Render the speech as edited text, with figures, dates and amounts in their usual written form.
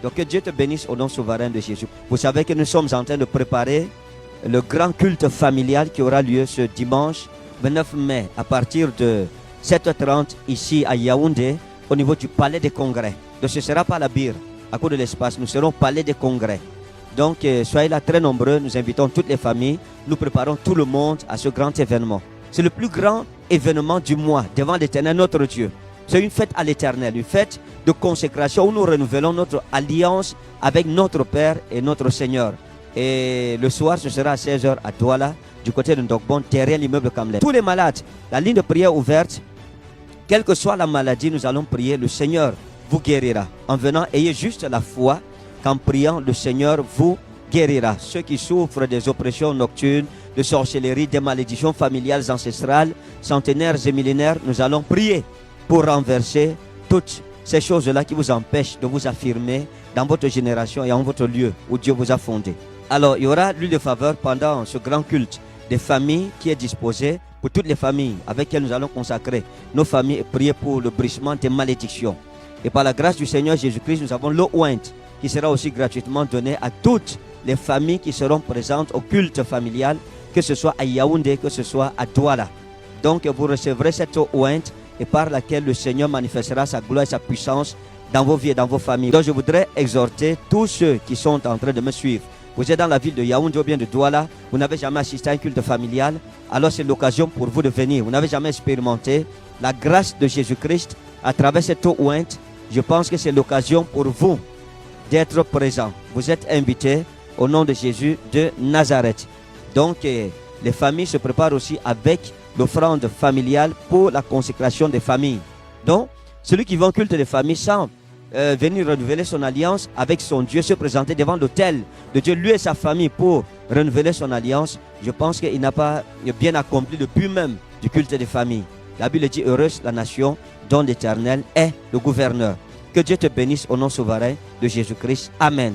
Donc que Dieu te bénisse au nom souverain de Jésus. Vous savez que nous sommes en train de préparer le grand culte familial qui aura lieu ce dimanche 29 mai à partir de 7h30 ici à Yaoundé au niveau du palais des congrès. Donc ce ne sera pas la bire à cause de l'espace, nous serons au palais des congrès. Donc soyez là très nombreux, nous invitons toutes les familles, nous préparons tout le monde à ce grand événement. C'est le plus grand événement du mois devant l'Éternel notre Dieu. C'est une fête à l'Éternel, une fête de consécration où nous renouvelons notre alliance avec notre Père et notre Seigneur. Et le soir, ce sera à 16h à Douala, du côté de Ndogbon, derrière l'immeuble Kamlet. Tous les malades, la ligne de prière ouverte, quelle que soit la maladie, nous allons prier, le Seigneur vous guérira. En venant, ayez juste la foi qu'en priant, le Seigneur vous guérira. Ceux qui souffrent des oppressions nocturnes, de sorcellerie, des malédictions familiales ancestrales, centenaires et millénaires, nous allons prier pour renverser toutes ces choses-là qui vous empêchent de vous affirmer dans votre génération et en votre lieu où Dieu vous a fondé. Alors, il y aura l'huile de faveur pendant ce grand culte des familles qui est disposé pour toutes les familles avec lesquelles nous allons consacrer nos familles et prier pour le brisement des malédictions. Et par la grâce du Seigneur Jésus-Christ, nous avons l'eau ointe qui sera aussi gratuitement donnée à toutes les familles qui seront présentes au culte familial, que ce soit à Yaoundé, que ce soit à Douala. Donc, vous recevrez cette eau ointe et par laquelle le Seigneur manifestera sa gloire et sa puissance dans vos vies et dans vos familles. Donc, je voudrais exhorter tous ceux qui sont en train de me suivre. Vous êtes dans la ville de Yaoundé ou bien de Douala, vous n'avez jamais assisté à un culte familial, alors c'est l'occasion pour vous de venir. Vous n'avez jamais expérimenté la grâce de Jésus-Christ à travers cette eau ointe. Je pense que c'est l'occasion pour vous d'être présents. Vous êtes invités au nom de Jésus de Nazareth. Donc, les familles se préparent aussi avec l'offrande familiale pour la consécration des familles. Donc, celui qui va au culte des familles sans venir renouveler son alliance avec son Dieu, se présenter devant l'autel de Dieu, lui et sa famille, pour renouveler son alliance, je pense qu'il n'a pas bien accompli le but même du culte des familles. La Bible dit: heureuse la nation dont l'Éternel est le gouverneur. Que Dieu te bénisse au nom souverain de Jésus-Christ. Amen.